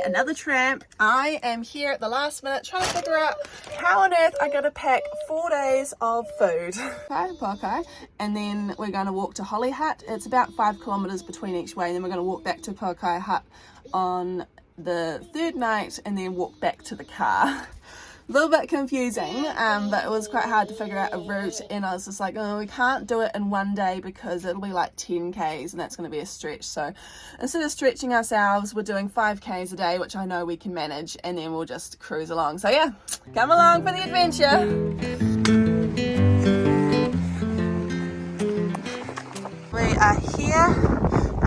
another tramp. I am here at the last minute trying to figure out how on earth I gotta pack 4 days of food. Okay, Poaukai, and then we're gonna walk to Poaukai Hut. It's about 5 kilometers between each way, and then we're gonna walk back to Poaukai Hut on the third night and then walk back to the car. A little bit confusing, but it was quite hard to figure out a route, and I was just like, oh, we can't do it in one day because it'll be like 10 k's and that's going to be a stretch. So instead of stretching ourselves, we're doing 5 k's a day, which I know we can manage, and then we'll just cruise along. So yeah, come along for the adventure. We are here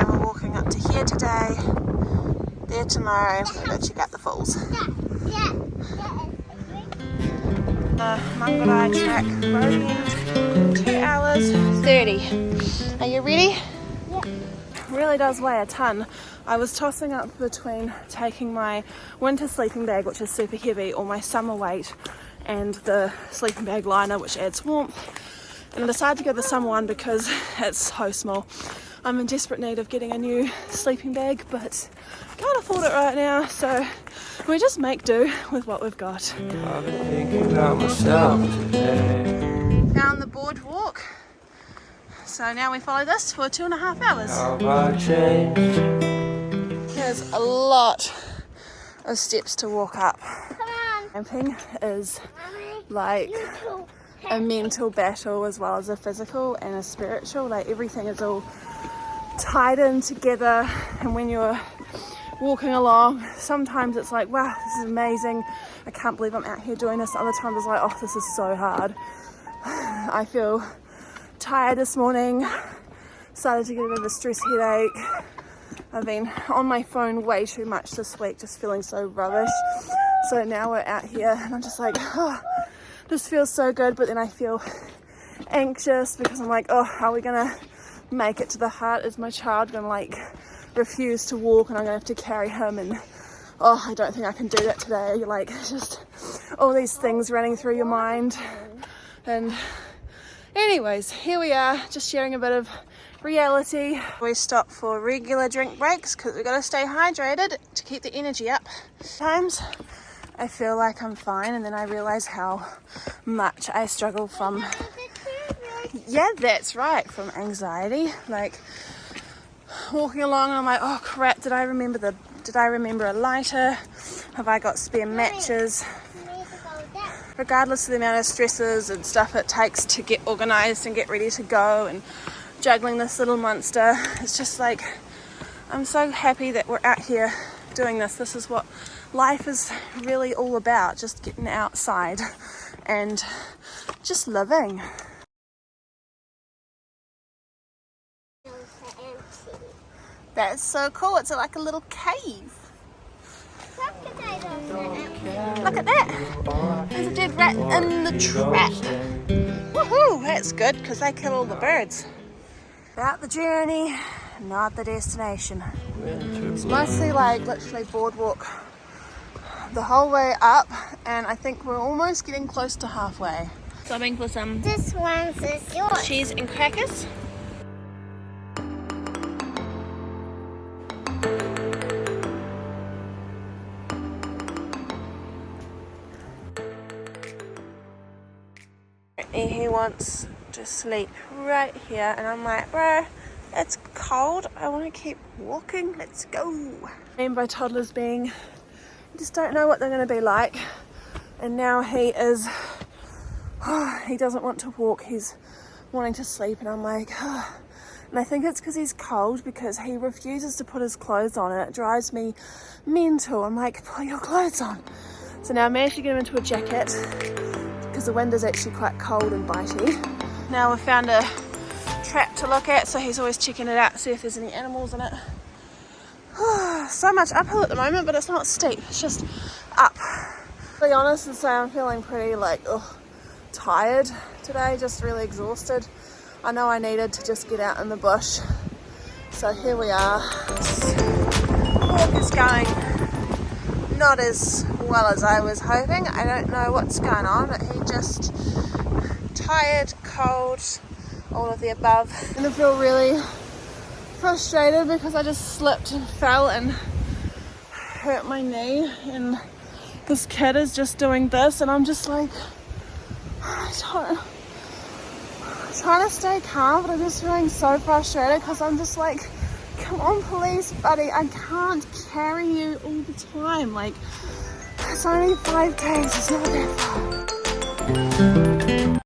and we're walking up to here today, there tomorrow. We're going to go check out the falls. Mangorei track, road end, 2 hours 30. Are you ready? Yeah. Really does weigh a ton. I was tossing up between taking my winter sleeping bag, which is super heavy, or my summer weight, and the sleeping bag liner, which adds warmth. And I decided to go the summer one because it's so small. I'm in desperate need of getting a new sleeping bag, but can't afford it right now, so we just make do with what we've got. I've been thinking about myself today. Found the boardwalk, so now we follow this for 2.5 hours. How have I changed? There's a lot of steps to walk up. Camping is like a mental battle as well as a physical and a spiritual. Like everything is all tied in together, and when you're walking along, sometimes it's like, wow, this is amazing, I can't believe I'm out here doing this. Other times it's like, oh, this is so hard. I feel tired this morning, started to get a bit of a stress headache. I've been on my phone way too much this week, just feeling so rubbish. So now we're out here and I'm just like, oh, this feels so good, but then I feel anxious because I'm like, oh, how are we gonna make it to the hut? Is my child gonna like refuse to walk and I'm gonna have to carry him, and oh, I don't think I can do that today. You're like, just all these things running through your mind. And anyways, here we are, just sharing a bit of reality. We stop for regular drink breaks because we've got to stay hydrated to keep the energy up. Sometimes I feel like I'm fine, and then I realize how much I struggle from, yeah, that's right, from anxiety. Like walking along and I'm like, oh crap, did I remember a lighter? Have I got spare matches? Regardless of the amount of stresses and stuff it takes to get organized and get ready to go and juggling this little monster, it's just like, I'm so happy that we're out here doing this. This is what life is really all about, just getting outside and just living. That's so cool. It's like a little cave. Look at that. There's a dead rat in the trap. Woohoo! That's good because they kill all the birds. About the journey, not the destination. It's mostly like literally boardwalk the whole way up, and I think we're almost getting close to halfway. Stopping for some this one's yours. Cheese and crackers. He wants to sleep right here, and I'm like, bro, it's cold, I want to keep walking, let's go. And by toddlers being, you just don't know what they're going to be like, and now he is, he doesn't want to walk, he's wanting to sleep, and I'm like, and I think it's because he's cold, because he refuses to put his clothes on, and it drives me mental. I'm like, put your clothes on. So now I managed to get him into a jacket because the wind is actually quite cold and bitey. Now we've found a trap to look at, so he's always checking it out, see if there's any animals in it. So much uphill at the moment, but it's not steep, it's just up. To be honest and say, I'm feeling pretty like tired today, just really exhausted. I know I needed to just get out in the bush, so here we are. Walk is going not as well as I was hoping. I don't know what's going on, but he just tired, cold, all of the above. And I feel really frustrated because I just slipped and fell and hurt my knee, and this kid is just doing this, and I'm just like, trying to stay calm, but I'm just feeling so frustrated because I'm just like, come on police buddy, I can't carry you all the time. Like, it's only 5 days, it's not that far.